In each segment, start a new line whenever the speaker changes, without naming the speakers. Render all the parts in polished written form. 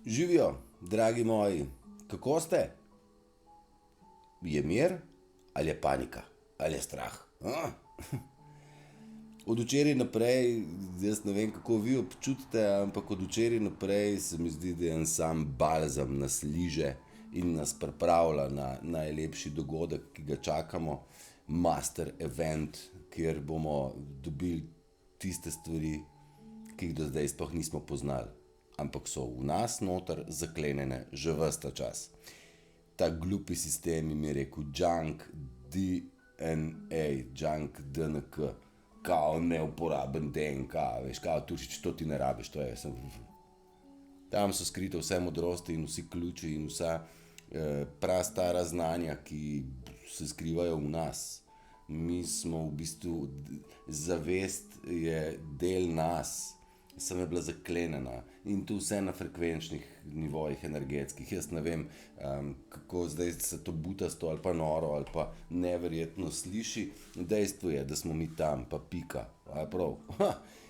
Živijo, dragi moji, kako ste? Je mir ali je panika ali je strah? A? Od včeraj naprej, jaz ne vem, kako vi občutite, ampak od včeraj naprej se mi zdi, da je en sam balzam nas liže in nas pripravlja na najlepši dogodek, ki ga čakamo, master event, kjer bomo dobili tiste stvari, ki jih do zdaj sploh nismo poznali, ampak so v nas noter zaklenjene že ves ta čas. Ta glupi sistem jim je rekel junk DNA, junk DNK, kao neuporaben DNK, veš, kao Turšič, to ti ne rabiš, to je, tam so skrite vse modrosti in vsi ključi in vsa prastara znanja, ki se skrivajo v nas. Mi smo v bistvu, zavest je del nas, sem je bila zaklenjena in tu vse na frekvenčnih nivojih energetskih. Jaz ne vem, kako zdaj se to butasto ali pa noro ali pa neverjetno sliši. Dejstvo je, da smo mi tam, pa pika. Prav.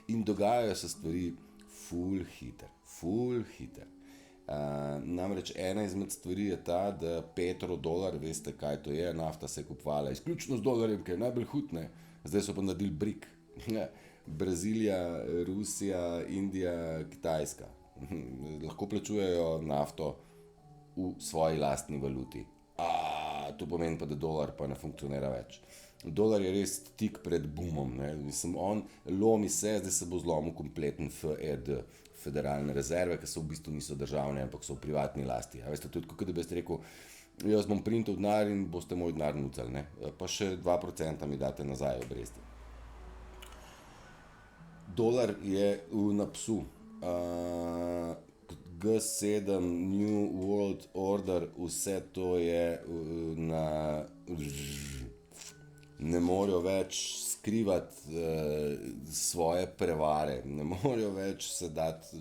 In dogajajo se stvari ful hiter. Namreč ena izmed stvari je ta, da petrodolar, veste kaj to je, nafta se je kupovala izključno z dolarjem, ki je najbolj hud, ne. Zdaj so pa naredili BRIC. Brazilija, Rusija, Indija, Kitajska. Lahko plačujejo nafto v svoji lastni valuti. To pomeni pa, da dolar pa ne funkcionira več. Dolar je res tik pred boomom, ne. Mislim, on lomi se, zdaj se bo zlomil kompleten FED, federalne rezerve, ki so v bistvu niso državne, ampak so v privatni lasti. A veste, tudi kot da bi ste rekel, jaz bom printal denar in boste moj denar nucali, ne. Pa še 2% mi date nazaj obresti. Dolar je na psu. G7, New World Order, vse to je ne morejo več skrivati svoje prevare, ne morejo več se dati,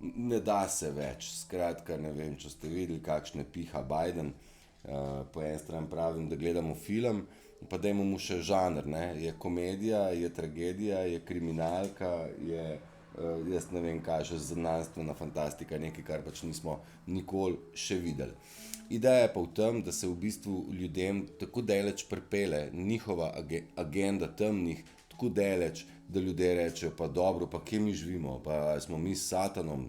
ne da se več. Skratka, ne vem, če ste videli, kakšne piha Biden. Po eni strani pravim, da gledamo film, pa dajmo mu še žanr, ne. Je komedija, je tragedija, je kriminalka, je, jaz ne vem kaj, še znanstvena fantastika, nekaj, kar pač nismo nikoli še videli. Ideja je pa v tem, da se v bistvu ljudem tako daleč pripelje njihova agenda temnih, tako daleč, da ljudje rečejo, pa dobro, pa kje mi živimo, pa smo mi s satanom.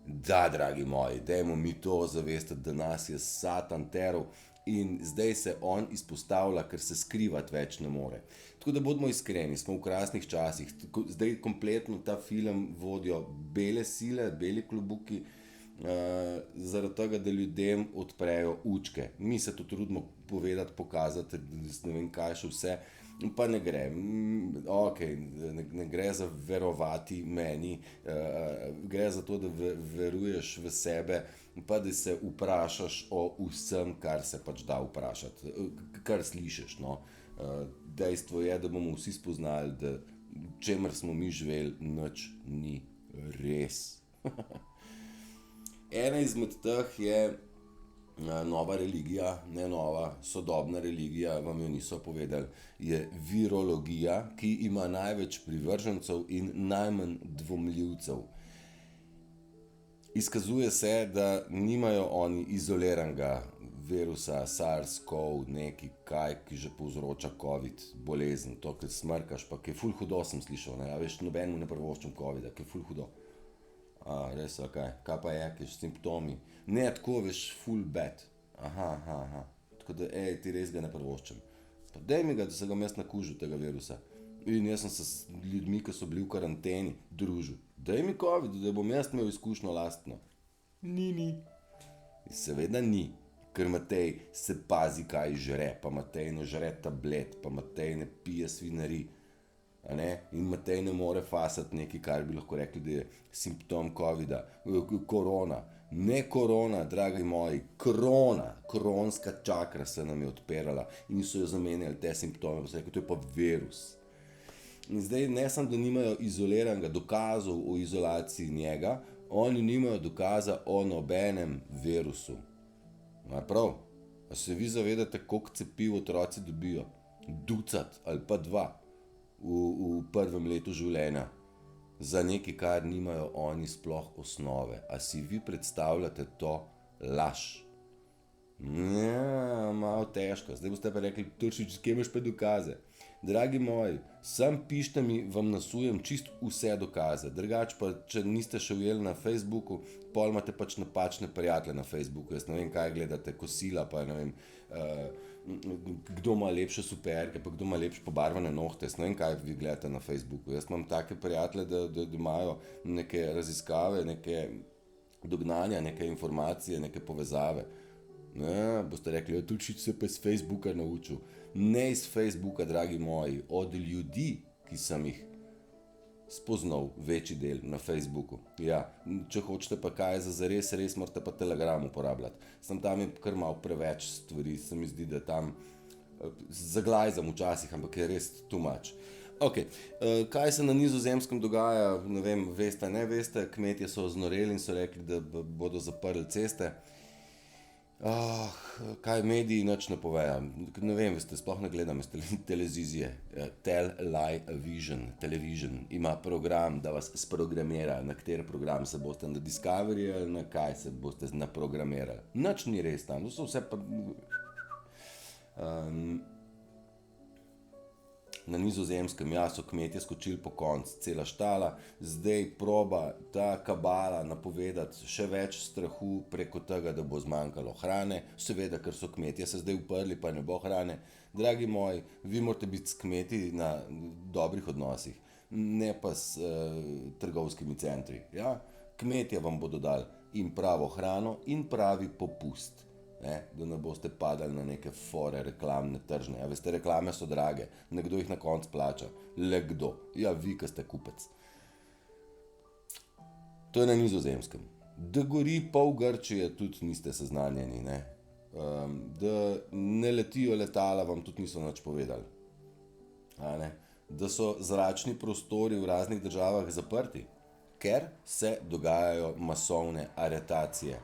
Da, dragi moji, dajmo mi to zavestiti, da nas je satan teral in zdaj se on izpostavlja, ker se skrivati več ne more. Tako da bodimo iskreni, smo v krasnih časih, zdaj kompletno ta film vodijo bele sile, beli klobuki, zaradi tega, da ljudem odprejo učke. Mi se to trudimo povedati, pokazati, ne vem kaj še vse, pa ne gre. Okej, ne gre za verovati meni, gre za to, da veruješ v sebe, pa da se vprašaš o vsem, kar se pač da vprašati, kar slišiš, no. Dejstvo je, da bomo vsi spoznali, da čemer smo mi živeli, nič ni res. Ena izmed teh je nova religija, ne nova, sodobna religija, vam jo niso povedali, je virologija, ki ima največ privržencev in najmanj dvomljivcev. Izkazuje se, da nimajo oni izoliranega virusa, SARS-CoV, neki kaj, ki že povzroča COVID bolezen, to, ki smrkaš, pa ki je ful hudo, sem slišal, ne, a veš, nobenemu ne privoščim COVID-a, ki je ful hudo. Res, kaj pa je, ki so simptomi? Ne, tako, veš, full bad. Aha. Tako da, ti res ga ne privoščim. Pa daj mi ga, da se ga jaz nakužil, tega virusa. In jaz sem se s ljudmi, ki so bili v karanteni, družil. Daj mi COVID, da bom jaz imel izkušnjo lastno. Ni. Seveda ni, ker Matej se pazi, kaj žre, pa Matej ne žre tablet, pa Matej ne pije svinari. In Matej ne more fasati nekaj, kar bi lahko rekli, da je simptom COVID-a. Korona. Ne korona, dragi moji, krona. Kronska čakra se nam je odpirala in so jo zamenjali te simptome, pa so rekli, to je pa virus. In zdaj ne samo, da nimajo izoliranega dokazov o izolaciji njega, oni nimajo dokaza o nobenem virusu. Prav? A se vi zavedate, koliko cepiv otroci dobijo? Ducat ali pa 2. V prvem letu življenja. za nekaj, kar nimajo oni sploh osnove. A si vi predstavljate to laž? Ja, malo težko. Zdaj boste pa rekli, Turšič, kje imaš pa dokaze? Dragi moji, sam pišite mi, vam nasujem čist vse dokaze. Drugač pa, če niste še ujeli na Facebooku, pol imate pač napačne prijatelje na Facebooku. Jaz ne vem, kaj gledate, kosila, pa ne vem, kdo ima lepše superke, pa kdo ima lepše pobarvane nohte. Jaz ne vem, kaj vi gledate na Facebooku. Jaz imam take prijatelje, da imajo neke raziskave, neke dognanja, neke informacije, neke povezave. Ja, boste rekli, Turšič se pa iz Facebooka naučil. Ne iz Facebooka, dragi moji, od ljudi, ki sem jih spoznal večji del na Facebooku. Ja, če hočete pa kaj za res, morate pa Telegram uporabljati. Tam je kar malo preveč stvari, se mi zdi, da tam zaglajzam včasih, ampak je res too much. Ok, kaj se na Nizozemskem dogaja, ne vem, veste, ne veste, kmetje so znoreli in so rekli, da bodo zaprli ceste. Kaj mediji nič ne povejo, ne vem, veste, sploh ne gledam iz televizije. Television ima program, da vas sprogramira, na kateri program se boste, na Discovery ali na kaj se boste naprogramirali. Nič ni res tam, to so vse pa... Na Nizozemskem, ja, so kmetje skočili po konc, cela štala, zdaj proba ta kabala napovedati še več strahu preko tega, da bo zmanjkalo hrane, seveda, ker so kmetje se zdaj uprli, pa ne bo hrane. Dragi moji, vi morate biti s kmeti na dobrih odnosih, ne pa s trgovskimi centri. Ja? Kmetje vam bodo dali in pravo hrano in pravi popust. Da ne boste padali na neke fore reklamne tržne. Ja, veste, reklame so drage, nekdo jih na konc plača. Le kdo? Ja, vi, ki ste kupec. To je na Nizozemskem. Da gori pol Grčije, tudi niste seznanjeni, ne? Da ne letijo letala, vam tudi niso nič povedali. Da so zračni prostori v raznih državah zaprti, ker se dogajajo masovne aretacije.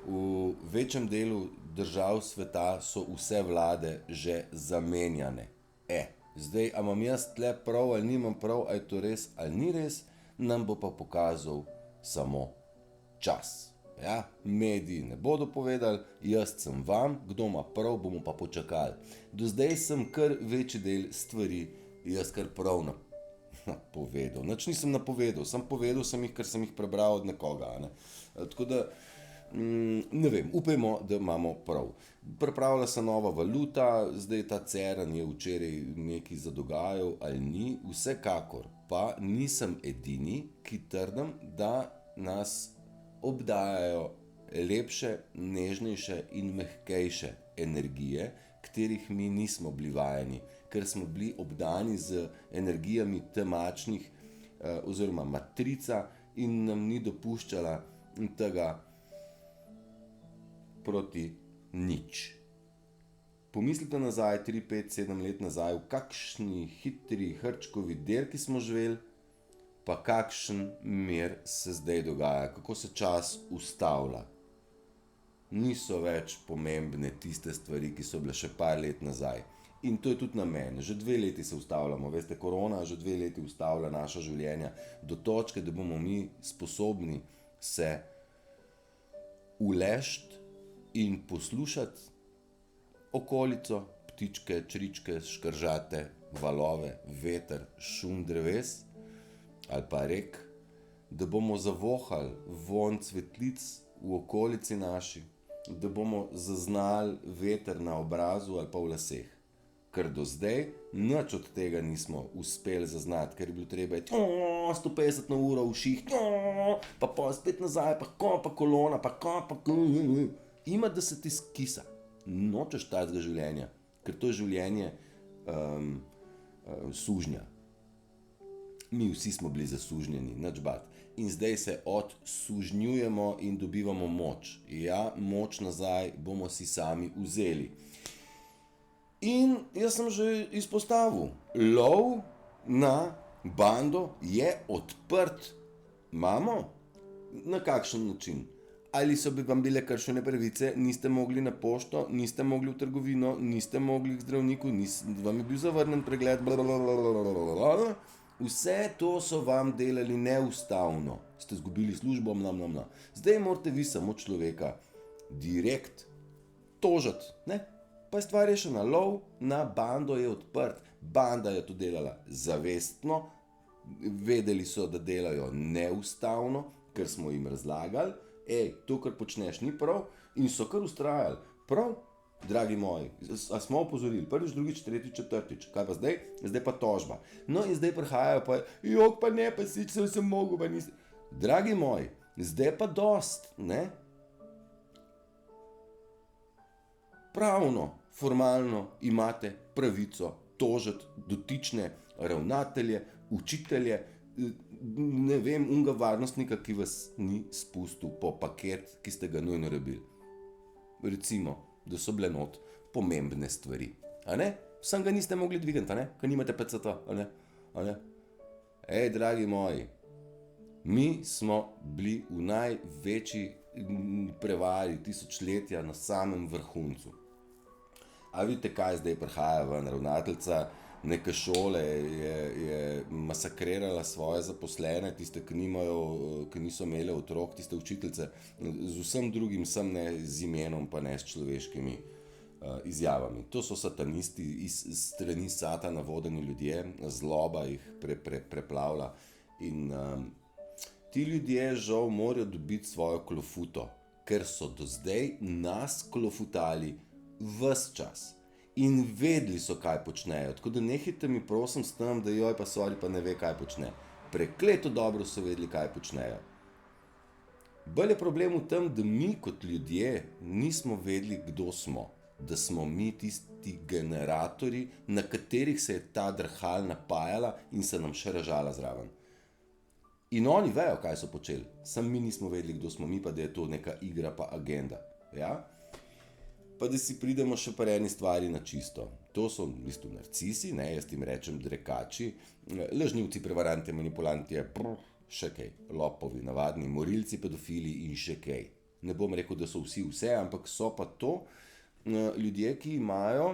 V večjem delu držav sveta so vse vlade že zamenjane. Zdaj, a imam jaz tle prav ali nimam prav, a je to res ali ni res, nam bo pa pokazal samo čas. Ja, mediji ne bodo povedali, jaz sem vam, kdo ima prav, bomo pa počakali. Do zdaj sem kar večji del stvari, jaz kar prav napovedal. Nič nisem napovedal, povedal sem jih, ker sem jih prebral od nekoga. Tako da, ne vem, upajmo, da imamo prav. Pripravlja se nova valuta, zdaj ta Ceran je včeraj nekaj zadogajal ali ni, vsekakor pa nisem edini, ki trdim, da nas obdajajo lepše, nežnejše in mehkejše energije, katerih mi nismo bili vajeni, ker smo bili obdani z energijami temačnih oziroma matrica in nam ni dopuščala tega proti nič. Pomislite nazaj, 3, 5, 7 let nazaj, v kakšni hitri hrčkovi derki smo živeli, pa kakšen mir se zdaj dogaja, kako se čas ustavlja. Niso več pomembne tiste stvari, ki so bile še par let nazaj. In to je tudi na meni. Že 2 leti se ustavljamo. Veste, korona že 2 leti ustavlja naša življenja do točke, da bomo mi sposobni se uležti in poslušati okolico, ptičke, čričke, škržate, valove, veter, šum dreves ali pa rek, da bomo zavohali vonj cvetlic v okolici naši, da bomo zaznali veter na obrazu ali pa v laseh. Ker do zdaj nič od tega nismo uspeli zaznati, ker je bilo treba 150 na uro v šiht, pa spet nazaj, pa kolona, pa ima, da se ti skisa. Nočeš takega življenja, ker to je življenje sužnja. Mi vsi smo bili zasužnjeni, nič bat. In zdaj se odsužnjujemo in dobivamo moč. Ja, moč nazaj bomo si sami vzeli. In jaz sem že izpostavil, lov na bando je odprt. Imamo? Na kakšen način? Ali so bi vam bile kršene pravice, niste mogli na pošto, niste mogli v trgovino, niste mogli k zdravniku, vam je bil zavrnen pregled, Vse to so vam delali neustavno. Ste izgubili službo, Zdaj morate vi samo človeka direkt tožiti, ne? Pa je stvar rešena, lov na bando je odprt. Banda je to delala zavestno, vedeli so, da delajo neustavno, ker smo jim razlagali, to, kar počneš, ni prav, in so kar vztrajali. Prav, dragi moji, a smo opozorili, prvič, drugič, tretjič, četrtič, kaj pa zdaj? Zdaj pa tožba. No in zdaj prihajajo pa, pa ne, pa si, sem mogel, pa nisem. Dragi moji, zdaj pa dost, ne? Pravno, formalno imate pravico tožiti dotične ravnatelje, učitelje, ne vem, unga varnostnika, ki vas ni spustil po paket, ki ste ga nujno rabili. Recimo, da so bile not pomembne stvari, a ne? Sam ga niste mogli dvigati, a ne? Ker nimate PCT, a ne? Dragi moji, mi smo bili v največji prevari tisočletja na samem vrhuncu. A vidite, kaj zdaj prihaja ven? Ravnateljica neke šole je masakrirala svoje zaposlene, tiste, ki niso imeli otrok, tiste učiteljice, z vsem drugim, sem ne z imenom, pa ne s človeškimi izjavami. To so satanisti, iz strani Satana vodeni ljudje, zloba jih preplavlja in ti ljudje žal morajo dobiti svojo klofuto, ker so do zdaj nas klofutali ves čas in vedeli so, kaj počnejo. Tako da nehajte mi prosim s tem, da joj pa sorry, pa ne ve, kaj počne. Prekleto dobro so vedeli, kaj počnejo. Bolj je problem v tem, da mi kot ljudje nismo vedeli, kdo smo. Da smo mi tisti generatorji, na katerih se je ta drhal napajala in se nam še ražala zraven. In oni vejo, kaj so počeli. Sam mi nismo vedeli, kdo smo mi, pa da je to neka igra pa agenda. Ja? Pa da si pridemo še pa eni stvari na čisto. To so v bistvu narcisi, ne, jaz jim rečem drekači, lažnivci, prevaranti, manipulanti, še kaj, lopovi, navadni, morilci, pedofili in še kaj. Ne bom rekel, da so vsi vse, ampak so pa to ljudje, ki imajo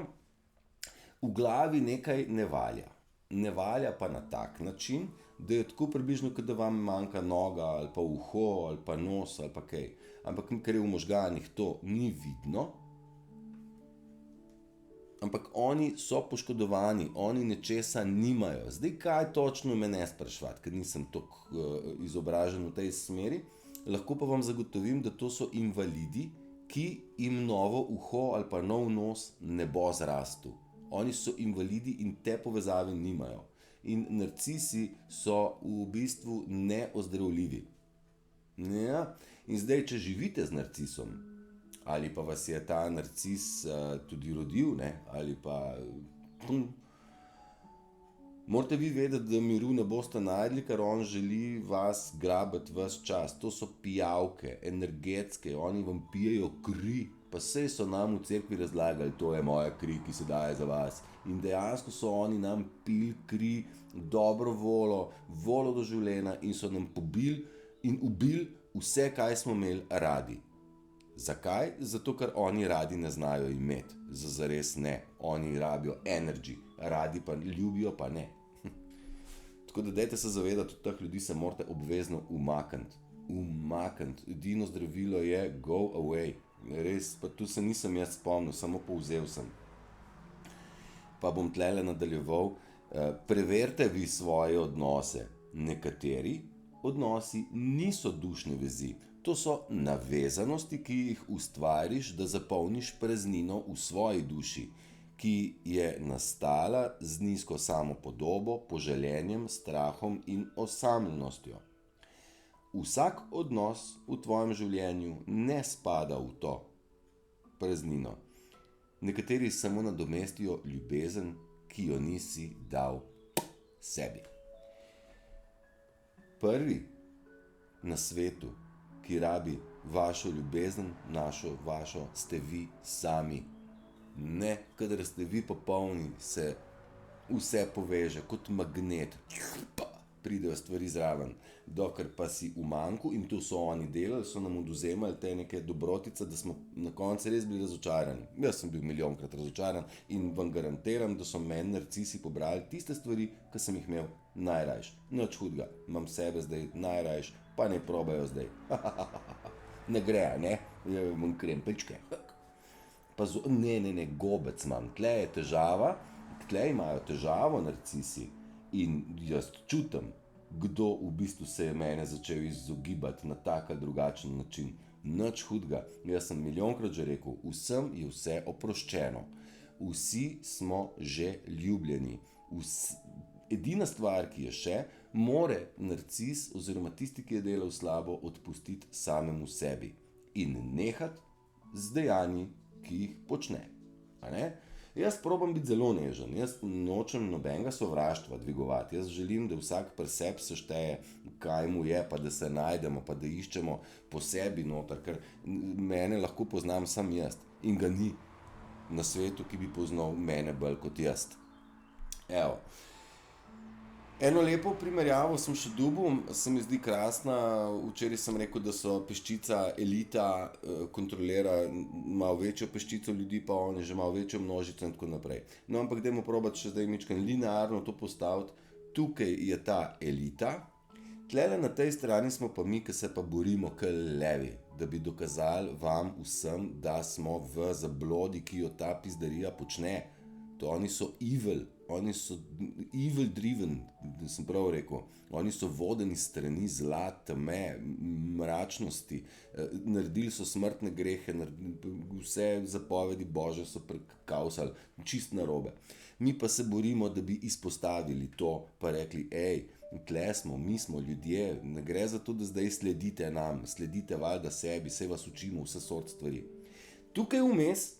v glavi nekaj nevalja. Nevalja pa na tak način, da je tako približno, kot da vam manjka noga ali pa uho ali pa nos ali pa kaj. Ampak ker je v možganih to ni vidno, ampak oni so poškodovani, oni nečesa nimajo. Zdaj, kaj točno me ne sprašvati, ker nisem toliko izobražen v tej smeri, lahko pa vam zagotovim, da to so invalidi, ki jim novo uho ali pa nov nos ne bo zrastel. Oni so invalidi in te povezave nimajo. In narcisi so v bistvu neozdravljivi. Ja? In zdaj, če živite z narcisom, ali pa vas je ta narcis tudi rodil, ne? Ali pa morate vi vedeti, da miru ne boste najdli, ker on želi vas grabiti ves čas. To so pijavke, energetske, oni vam pijejo kri. Pa sej so nam v cerkvi razlagali, to je moja kri, ki se daje za vas. In dejansko so oni nam pili kri, dobro volo do življenja in so nam pobili in ubili vse, kaj smo imeli radi. Zakaj? Zato, ker oni radi ne znajo imeti. Zares ne. Oni rabijo energy, radi pa ljubijo pa ne. Tako da dajte se zavedati, od teh ljudi se morate obvezno umakniti. Edino zdravilo je go away. Res, pa tu se nisem jaz spomnil, samo povzel sem. Pa bom tlele nadaljeval. Preverite vi svoje odnose. Nekateri odnosi niso dušne vezi. To so navezanosti, ki jih ustvariš, da zapolniš praznino v svoji duši, ki je nastala z nizko samopodobo, poželjenjem, strahom in osamljenostjo. Vsak odnos v tvojem življenju ne spada v to praznino. Nekateri samo nadomestijo ljubezen, ki jo nisi dal sebi. Prvi na svetu, ki rabi vašo ljubezen, vašo, ste vi sami. Ne, kadar ste vi popolni, se vse poveže kot magnet. pridejo stvari zraven. Dokler pa si v manku, in to so oni delali, so nam odvzemali te neke dobrotice, da smo na koncu res bili razočarani. Jaz sem bil milijonkrat razočaran in vam garantiram, da so meni narcisi pobrali tiste stvari, ki sem jih imel najrajš. Nič hudega, imam sebe zdaj najrajš, pa ne probajo zdaj. Ne gre, ne? Imam krempečke. Ne, gobec imam. Tle je težava, tle imajo težavo narcisi in jaz čutim, kdo v bistvu se je mene začel izogibati na tak ali drugačen način. Nič hudega. Jaz sem milijonkrat že rekel, vsem je vse oproščeno. Vsi smo že ljubljeni. Edina stvar, ki je še, more narcis oziroma tisti, ki je delal slabo, odpustiti samemu sebi in nehati z dejanji, ki jih počne. A ne? Jaz probam biti zelo nežen, jaz nočem nobenega sovraštva dvigovati, jaz želim, da vsak pri sebi sešteje, kaj mu je, pa da se najdemo, pa da iščemo po sebi noter, ker mene lahko poznam sam jaz in ga ni na svetu, ki bi poznal mene bolj kot jaz. Evo. Eno lepo primerjavo sem še dobil, se mi zdi krasna. Včeraj sem rekel, da so peščica elita, kontrolira malo večjo peščico ljudi, pa oni že malo večjo množico in tako naprej. No, ampak dajmo probati še zdaj mičkeno linearno to postaviti. Tukaj je ta elita, tlele na tej strani smo pa mi, ki se pa borimo k levi, da bi dokazali vam vsem, da smo v zablodi, ki jo ta pizdarija počne. To oni so evil. Oni so evil driven, da sem prav rekel. Oni so vodeni strani zla, teme, mračnosti. Naredili so smrtne grehe, vse zapovedi Božje so prekavsali, čist narobe. Mi pa se borimo, da bi izpostavili to, pa rekli, tle smo, mi smo ljudje, ne gre za to, da zdaj sledite nam, sledite valjda sebi, saj vas učimo vse sort stvari. Tukaj vmes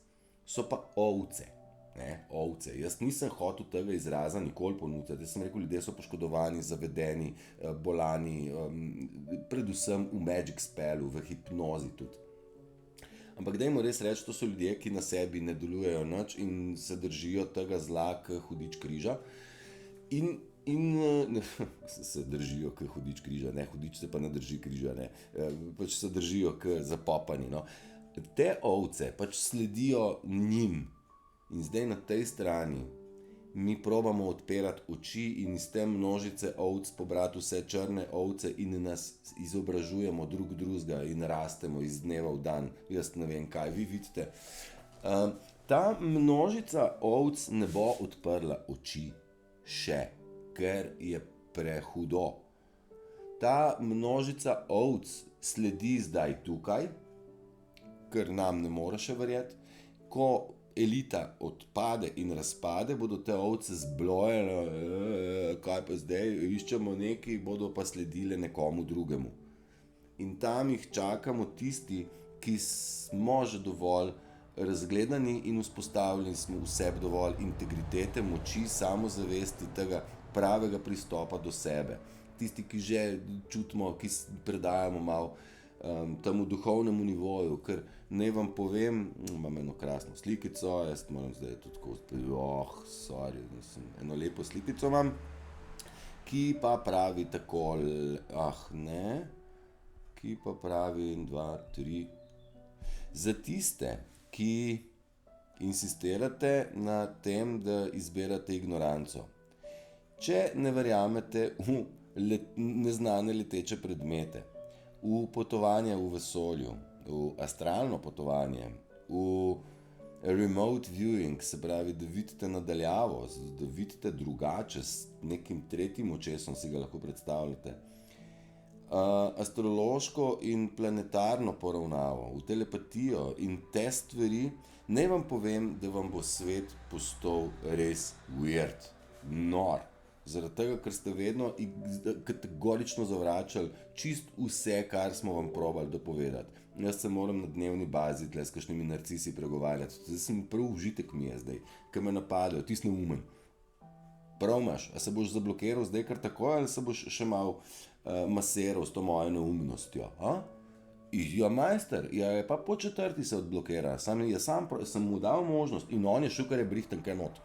so pa ovce. Ovce. Jaz nisem hotel tega izraza nikoli ponuditi. Jaz sem rekel, ljudje so poškodovani, zavedeni, bolani, predvsem v magic spellu, v hipnozi tudi. Ampak dajmo res reči, to so ljudje, ki na sebi ne delujejo nič in se držijo tega zla, k hudič križa. In se držijo k hudič križa, ne, hudič se pa ne drži križa, ne, pač se držijo k zapopani, no. Te ovce pač sledijo njim. In zdaj na tej strani mi probamo odpirati oči in iz te množice ovc pobrati vse črne ovce in nas izobražujemo drug drugega in rastemo iz dneva v dan. Jaz ne vem kaj, vi vidite. Ta množica ovc ne bo odprla oči še, ker je prehudo. Ta množica ovc sledi zdaj tukaj, ker nam ne more še verjeti. Ko elita odpade in razpade, bodo te ovce zblojene, kaj pa zdaj, iščemo nekaj, bodo pa sledile nekomu drugemu. In tam jih čakamo tisti, ki smo že dovolj razgledani in vzpostavljeni smo v sebi dovolj integritete, moči, samozavesti, tega pravega pristopa do sebe. Tisti, ki že čutimo, ki predajamo malo temu duhovnemu nivoju, ker naj vam povem, imam eno krasno slikico, jaz moram zdaj tudi tako, eno lepo slikico imam, ki pa pravi takole, ki pa pravi 1, 2, 3. Za tiste, ki insistirate na tem, da izberate ignoranco, če ne verjamete v neznane leteče predmete, v potovanje v vesolju, v astralno potovanje, v remote viewing, se pravi, da vidite nadaljavo, da vidite drugače, s nekim tretjim očesom si ga lahko predstavljate. Astrološko in planetarno poravnavo, v telepatijo in te stvari, naj vam povem, da vam bo svet postal res weird, nor. Zaradi tega, ker ste vedno kategorično zavračali čist vse, kar smo vam probali dopovedati. Jaz se moram na dnevni bazi tle s kakšnimi narcisi pregovarjati. Zdaj sem prav užitek mi je zdaj, ker me napadajo, ti si neumen. Prav imaš, a se boš zablokiral zdaj kar takoj ali se boš še malo masiral s to mojo neumnostjo? Ja, majster, je pa po 4 se odblokira. Sam sem mu dal možnost in on je šel, kar je brihten kaj not.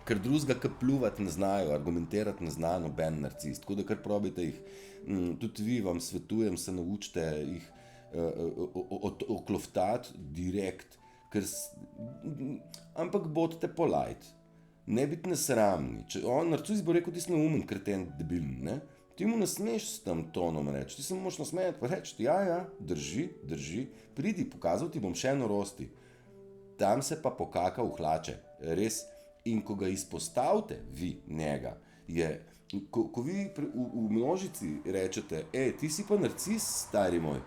ker drugega, ki pluvati ne znajo, argumentirati ne zna noben narcis. Tako da kar probite jih, tudi vi vam svetujem, se naučite jih okloftati direkt, ampak bodite polite, ne biti nesramni. Narcis bo rekel, ti si neumen, kreten, debilen, ne? Ti mu ne smeš s tem tonom reči, ti se mu moš nasmejati pa reči, ja, drži, pridi, pokazal ti bom še norosti. Tam se pa pokaka v hlače, res. In ko ga izpostavite, vi, njega, ko vi v množici rečete, ti si pa narcis, stari moj,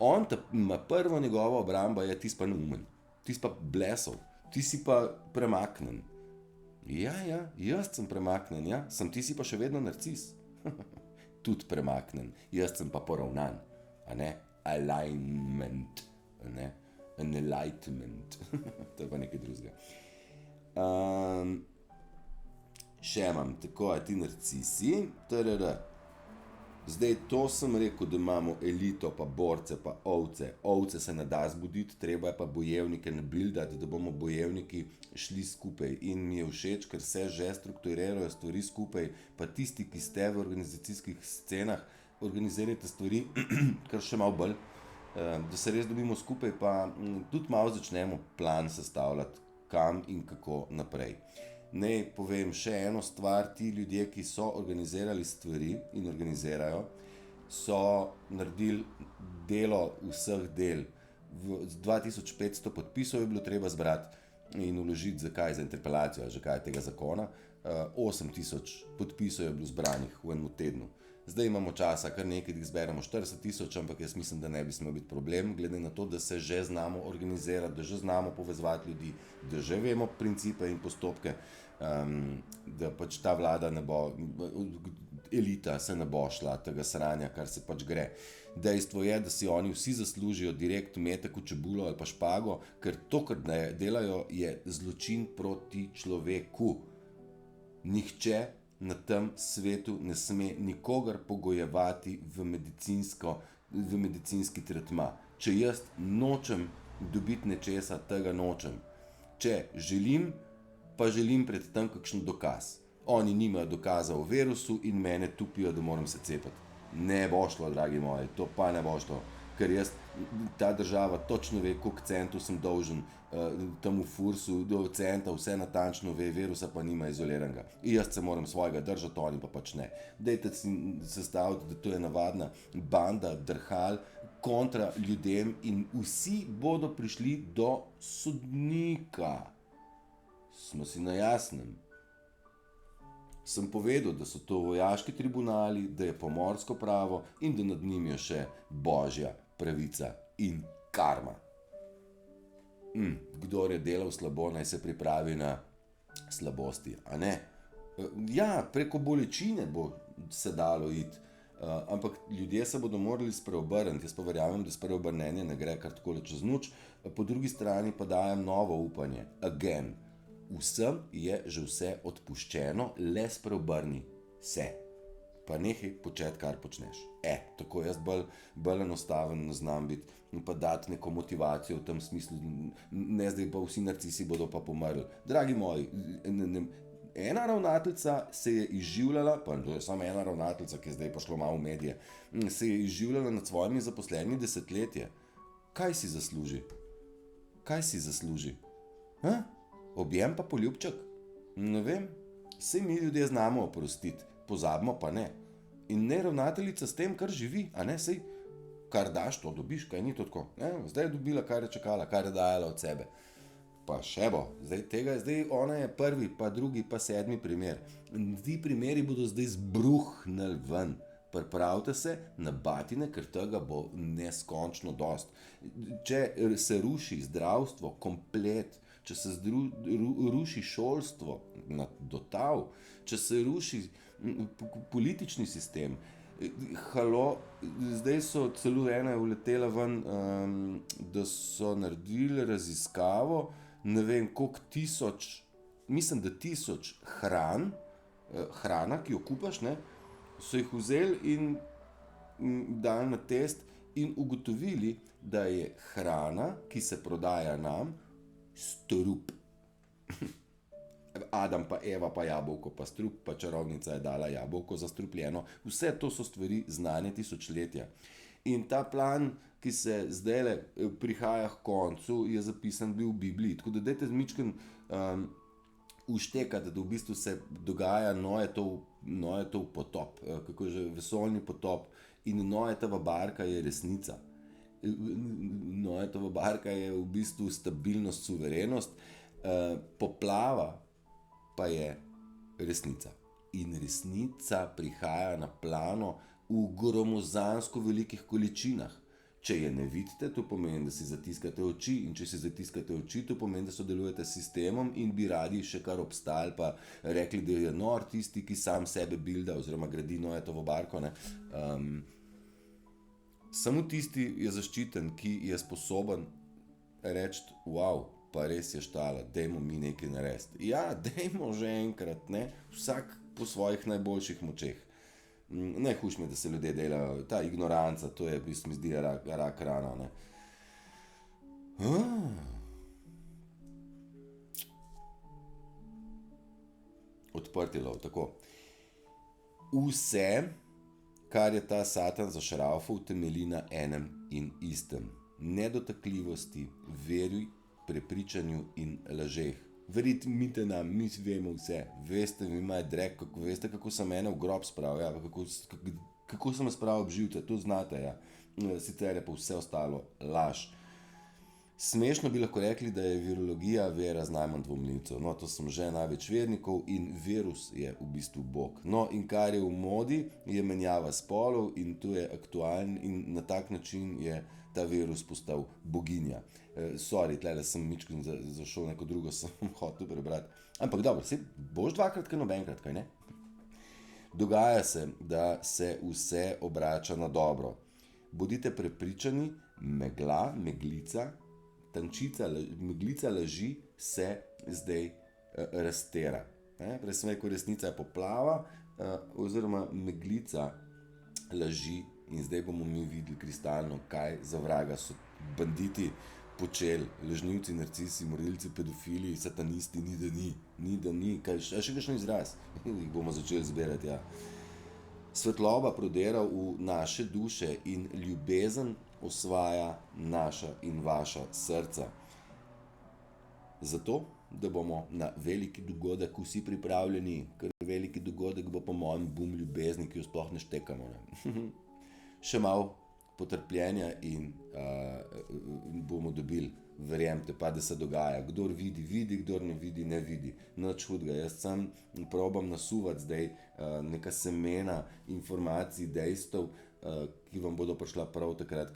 on ima prvo njegova obramba je, ti si pa neumen, ti si pa blesov, ti si pa premaknen. Ja, jaz sem premaknen, ja, ti si pa še vedno narcis. Tudi premaknen, jaz sem pa poravnan, a ne, alignment, a ne, enlightenment, to je pa nekaj drugega. Še imam, tako je ti narcisi, Zdaj to sem rekel, da imamo elito, pa borce, pa ovce. Ovce se ne da zbuditi, treba je pa bojevnike nabildati, da bomo bojevniki šli skupaj. In mi je všeč, ker se že strukturirajo stvari skupaj, pa tisti, ki ste v organizacijskih scenah, organizirajte stvari, kar še malo bolj, da se res dobimo skupaj, pa tudi malo začnemo plan sestavljati, kam in kako naprej. Naj povem še eno stvar, ti ljudje, ki so organizirali stvari in organizirajo, so naredili delo vseh del. 2500 podpisov je bilo treba zbrati in vložiti za interpelacijo, že kaj tega zakona. 8000 podpisov je bilo zbranih v enem tednu. Zdaj imamo časa, kar nekaj jih zberemo 40 000, ampak jaz mislim, da ne bi smel biti problem, glede na to, da se že znamo organizirati, da že znamo povezovati ljudi, da že vemo principe in postopke, da pač ta vlada ne bo, elita se ne bo šla tega sranja, kar se pač gre. Dejstvo je, da si oni vsi zaslužijo direkt metek v čebulo ali pa špago, ker to, kar delajo, je zločin proti človeku. Nihče na tem svetu ne sme nikogar pogojevati v medicinski tretma. Če jaz nočem dobiti nečesa, tega nočem. Če želim, pa želim pred tem kakšen dokaz. Oni nimajo dokaza o virusu in mene tupijo, da moram se cepati. Ne bo šlo, dragi moji, to pa ne bo šlo. Ker ta država točno ve, koliko centov sem dolžen temu fursu, do centa vse natančno ve, virusa pa nima izoliranega. In jaz se moram svojega držati, oni pa pač ne. Dajte si sestaviti, da to je navadna banda, drhal, kontra ljudem in vsi bodo prišli do sodnika. Smo si na jasnem. Sem povedal, da so to vojaški tribunali, da je pomorsko pravo in da nad njim je še božja pravica in karma. Kdor je delal slabo, naj se pripravi na slabosti, a ne? Ja, preko bolečine bo se dalo iti, ampak ljudje se bodo morali spreobrniti. Jaz pa verjamem, da spreobrnenje ne gre kar takole čez noč, po drugi strani pa dajem novo upanje. Again. Vsem je že vse odpuščeno, le spreobrni se. Pa nehaj početi, kar počneš. Tako jaz bolj enostaven ne znam biti in pa dati neko motivacijo v tem smislu, ne zdaj pa vsi narcisi bodo pa pomrli. Dragi moji, ena ravnateljica se je izživljala, pa to je samo ena ravnateljica, ki je zdaj pošlo malo v medije, se je izživljala nad svojimi zaposlenimi desetletje. Kaj si zasluži? Kaj si zasluži? Objem pa poljubček? Ne vem, saj mi ljudje znamo oprostiti, pozabimo pa ne. In ne ravnateljica s tem, kar živi, a ne, saj kar daš, to dobiš, kaj ni to tako. Zdaj je dobila, kar je čakala, kar je dajala od sebe. Pa še bo, zdaj ona je prvi, pa drugi, pa 7. primer. In ti primeri bodo zdaj zbruhnili ven. Pripravite se na batine, ker tega bo neskončno dost. Če se ruši zdravstvo, komplet, če se ruši šolstvo do tav, če se ruši politični sistem, zdaj so celo ena je uletela ven, da so naredili raziskavo, ne vem koliko tisoč, mislim da 1000 hrana, ki jo kupaš, ne, so jih vzeli in dali na test in ugotovili, da je hrana, ki se prodaja nam, strup. Adam pa Eva pa jabolko pa strup, pa čarovnica je dala jabolko zastrupljeno. Vse to so stvari znane tisočletja. In ta plan, ki se zdaj prihaja k koncu, je zapisan bil v Bibliji. Tako da dajte zmičken uštekati, da v bistvu se dogaja Noetov potop, kako je že vesoljni potop, in Noetova barka je resnica. Noetova barka je v bistvu stabilnost, suverenost, poplava pa je resnica. In resnica prihaja na plano v gromozansko velikih količinah. Če je ne vidite, to pomeni, da si zatiskate oči, in če si zatiskate oči, to pomeni, da sodelujete s sistemom in bi radi še kar obstali, pa rekli, da je nor tisti, ki sam sebe bilda oziroma gradi Noetovo barko. Samo tisti je zaščiten, ki je sposoben reči, wow, pa res je štala, dajmo mi nekaj narediti. Ja, dajmo že enkrat, ne? Vsak po svojih najboljših močeh. Najhujše mi je, da se ljudje delajo, ta ignoranca, to je, v bistvu mi zdi, rak rana, ne. Odprti lov, tako. Vse, kar je ta Satan zašraufal, temelji na enem in istem. Nedotakljivosti, veri, prepričanju in lažeh. Verjemite nam, mi vemo vse, veste, mi imajo drek, veste, kako sem mene v grob spravil, ja, kako sem me spravil ob živce, to znate, ja. Sicer je pa vse ostalo laž. Smešno bi lahko rekli, da je virologija vera z najmanj dvomljivcev. No, to sem že največ vernikov in virus je v bistvu Bog. No, in kar je v modi, je menjava spolov in to je aktualno in na tak način je ta virus postal boginja. Sorry, tlele sem mičken zašel neko drugo, sem hotel prebrati. Ampak dobro, saj boš dvakrat, kaj nobenkrat, kaj ne? Dogaja se, da se vse obrača na dobro. Bodite prepričani, meglica laži se zdaj raztera. Prej sem rekel, resnica je poplava, oziroma meglica laži, in zdaj bomo mi videli kristalno, kaj za vraga so banditi počeli, lažnivci, narcisi, morilci, pedofili, satanisti, ni da ni, kaj še kakšen izraz, jih bomo začeli zbirati, ja. Svetloba prodera v naše duše in ljubezen osvaja naša in vaša srca. Zato, da bomo na veliki dogodek vsi pripravljeni, ker veliki dogodek bo po mojem bum ljubezni, ki jo sploh ne štekamo. Ne? Še malo potrpljenja in bomo dobili, verjemite pa, da se dogaja. Kdor vidi, vidi, kdor ne vidi, ne vidi. Nič hudega. Jaz sam probam nasuvati zdaj neka semena informacij, dejstev, ki vam bodo prišla prav takrat,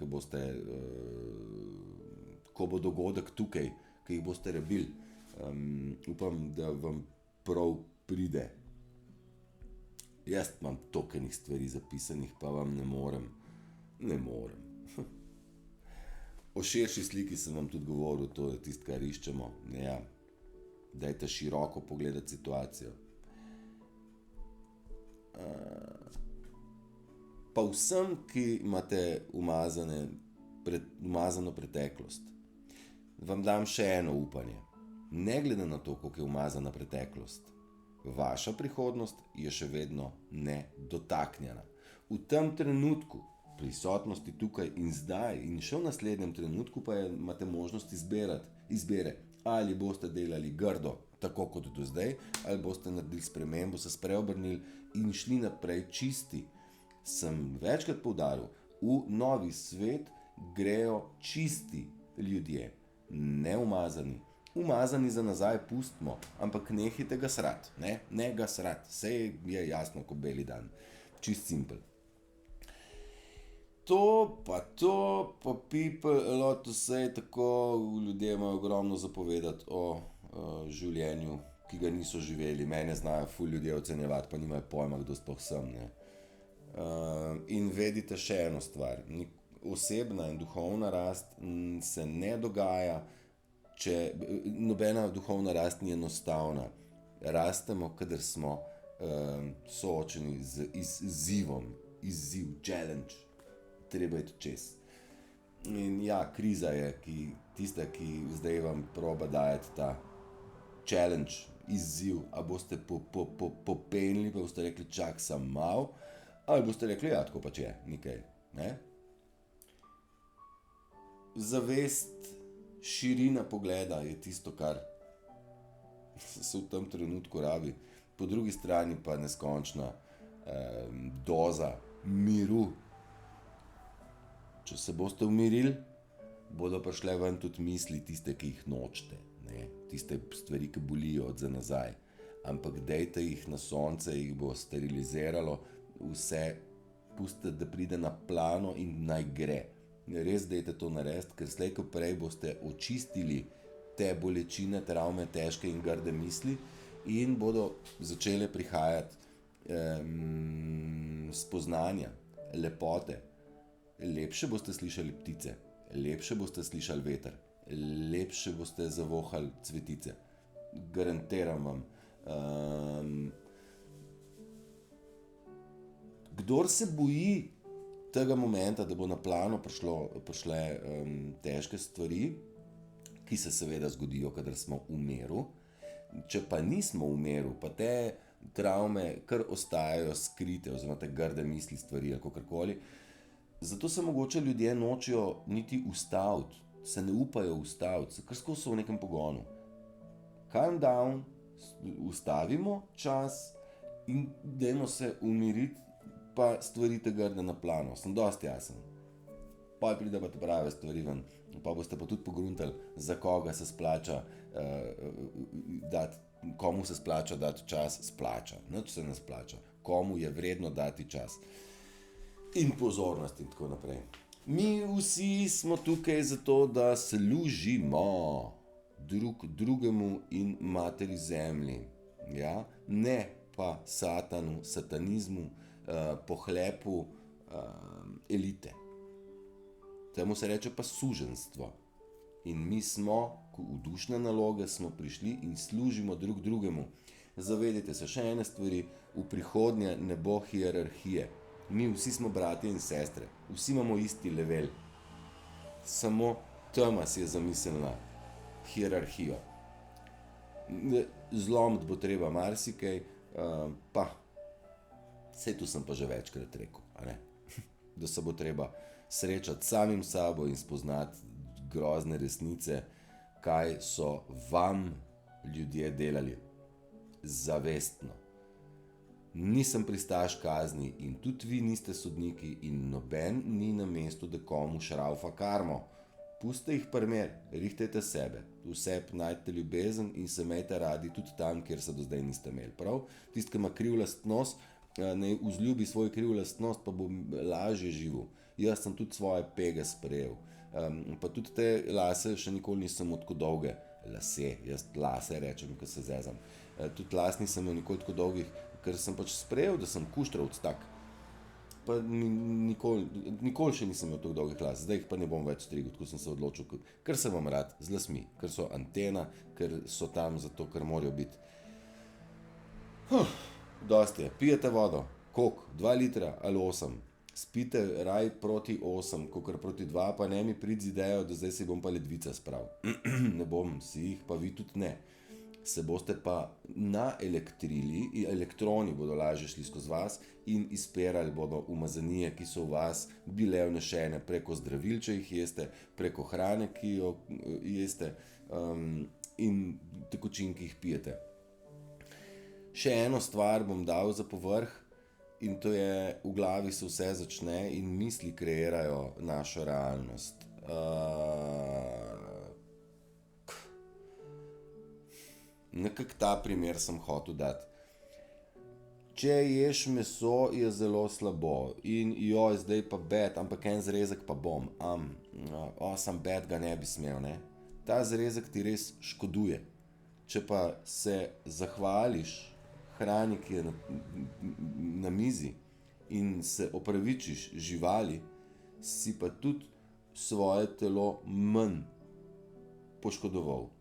ko bo dogodek tukaj, ki jih boste rabili. Upam, da vam prav pride. Jaz imam toliko enih stvari zapisanih, pa vam ne morem. O širši sliki sem vam tudi govoril, to je tisto, kar iščemo. Ja, dajte široko pogledati situacijo. Pa vsem, ki imate umazano preteklost, vam dam še eno upanje. Ne glede na to, koliko je umazana preteklost, vaša prihodnost je še vedno nedotaknjena. V tem trenutku, prisotnosti tukaj in zdaj in še v naslednjem trenutku pa imate možnost izbere, ali boste delali grdo, tako kot do zdaj, ali boste naredili spremembo, se spreobrnili in šli naprej čisti. Sem večkrat poudaril, v novi svet grejo čisti ljudje, ne umazani. Umazani za nazaj pustimo, ampak nehajte ga srat, ne ga srat, saj je jasno, ko beli dan, čist simpel. To, pa people a lot to say, tako ljudje imajo ogromno zapovedati o življenju, ki ga niso živeli. Mene znajo ful ljudje ocenjevati, pa nimajo pojma, kdo sploh sem, ne. In vedite še eno stvar, osebna in duhovna rast se ne dogaja, nobena duhovna rast ni enostavna. Rastemo, kadar smo soočeni z izziv, challenge. Treba je to čez. In ja, kriza je tista, ki zdaj vam proba dajati ta challenge izziv, a boste popenili, pa boste rekli, čak sem mal, ali boste rekli, ja, tako pač je, nikaj, ne? Zavest, širina pogleda je tisto, kar se v tem trenutku rabi. Po drugi strani pa neskončna doza miru. Če se boste umirili, bodo prišle ven tudi misli, tiste, ki jih nočete, ne? Tiste stvari, ki bolijo od za nazaj. Ampak dejte jih na sonce, jih bo steriliziralo, vse pustite, da pride na plano in naj gre. Res dejte to narediti, ker slej ko prej boste očistili te bolečine, travme, težke in grde misli in bodo začele prihajati spoznanja, lepote. Lepše boste slišali ptice, lepše boste slišali veter, lepše boste zavohali cvetice. Garantiram vam. Kdor se boji tega momenta, da bo na plano prišle težke stvari, ki se seveda zgodijo, kadar smo v miru. Če pa nismo v miru, pa te travme kar ostajajo skrite, oziroma te grde misli, stvari ali kakorkoli. Zato se mogoče ljudje nočejo niti ustaviti, se ne upajo ustaviti, ker skozi so v nekem pogonu. Calm down, ustavimo čas in dajmo se umiriti, pa stvari te grde na plano. Sem dosti jasen. Pa pride pa te prave stvari ven. Pa boste pa tudi pogruntali, za koga se splača komu se splača dati čas, splača. Nič se ne splača. Komu je vredno dati čas. In pozornost in tako naprej. Mi vsi smo tukaj zato, da služimo drugemu in materi zemlji. Ja? Ne pa satanu, satanizmu, pohlepu elite. Temu se reče pa suženjstvo. In mi smo, v dušne naloge smo prišli in služimo drug drugemu. Zavedajte se še ene stvari, v prihodnje ne bo hierarhije. Mi vsi smo bratje in sestre, vsi imamo isti level. Samo tema si je zamislila hierarhijo. Zlomiti bo treba marsikaj, pa saj tu sem pa že večkrat rekel, a ne? Da se bo treba srečati samim sabo in spoznati grozne resnice, kaj so vam ljudje delali zavestno. Nisem pristaš kazni in tudi vi niste sodniki in noben ni na mestu, da komu šraufa karmo. Pustite jih primer, rihtajte sebe, v sebi najdite ljubezen in se imejte radi tudi tam, kjer se do zdaj niste imeli. Prav? Tisti, ki ima kriv lastnost, naj vzljubi svoj kriv lastnost, pa bo lažje živel. Jaz sem tudi svoje pege sprejel. Pa tudi te lase še nikoli nisem tako dolge. Lase, jaz lase rečem, ko se zezam. Tudi las nisem imel nikoli tako dolgih, ker sem pač sprejel, da sem kuštravc tak. Pa nikoli še nisem imel tako dolgih las, zdaj jih pa ne bom več strigel, tako sem se odločil, ker sem vam rad z lasmi, ker so antena, ker so tam zato, ker morajo biti. Dosti je, pijete vodo, koliko, 2 litra ali 8, spite raj proti 8, kakor proti 2, pa ne mi pridi z idejo, da zdaj si bom pa ledvice spravil. Ne bom si jih, pa vi tudi ne. Se boste pa naelektrili, elektroni bodo lažje šli skozi vas in izperali bodo umazanije, ki so v vas bile vnešene preko zdravil, če jih jeste, preko hrane, ki jo jeste, in tekočin, ki jih pijete. Še eno stvar bom dal za povrh in to je, v glavi se vse začne in misli kreirajo našo realnost. Nekako ta primer sem hotel dati. Če ješ meso, je zelo slabo in joj, zdaj pa bed, ampak en zrezek pa bom. Sem bed, ga ne bi smel, ne? Ta zrezek ti res škoduje. Če pa se zahvališ hrani, ki je na mizi in se opravičiš živali, si pa tudi svoje telo manj poškodoval.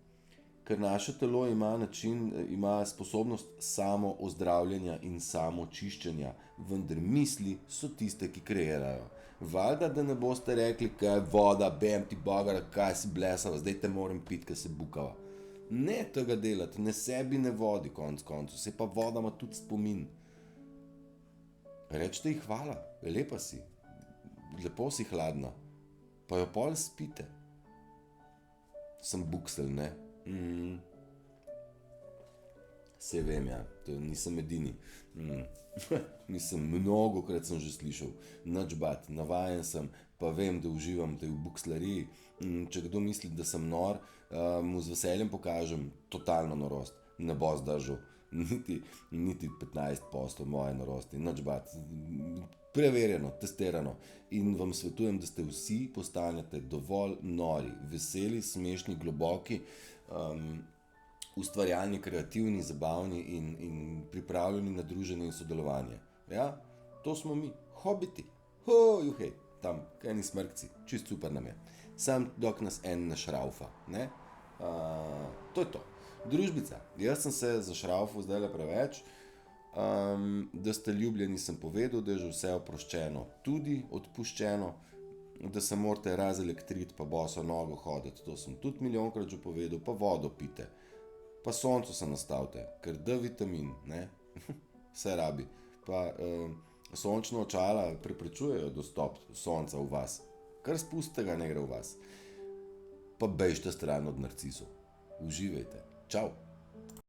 Ker naše telo ima sposobnost samo ozdravljanja in samo čiščenja, vendar misli so tiste, ki kreirajo. Valjda, da ne boste rekli, kaj je voda, bem ti bogar, kaj si blesava, zdaj te moram piti, kaj se bukava. Ne tega delati, ne sebi, ne vodi, konc koncu, se pa voda ima tudi spomin. Rečete ji hvala, lepa si, lepo si hladna, pa jo pol spite. Sem buksel, ne? Se vem, ja, to nisem edini. Mislim, mnogokrat sem že slišal, nič bat, navajen sem, pa vem, da uživam v bukslariji. Če kdo misli, da sem nor, mu z veseljem pokažem totalno norost. Ne bo zdržal, niti 15% moje norosti, nič bat. Preverjeno, testirano. In vam svetujem, da ste vsi postanete dovolj nori, veseli, smešni, globoki, ustvarjalni, kreativni, zabavni in pripravljeni na druženje in sodelovanje. Ja, to smo mi, hobiti. Juhej, tam, kaj ni smrkci, čist super nam je. Sam dok nas en ne šraufa, ne? To je to. Družbica, jaz sem se zašraufal zdajle preveč, da ste ljubljeni sem povedal, da je že vse oproščeno, tudi odpuščeno, da se morate razelektriti pa boso nogo hoditi, to sem tudi milijonkrat že povedal, pa vodo pite. Pa soncu se nastavite, ker D vitamin, ne, vse rabi. Pa sončna očala preprečujejo dostop sonca v vas, kar spustite ga, ne gre v vas. Pa bežite stran od narcisov. Uživajte. Čau.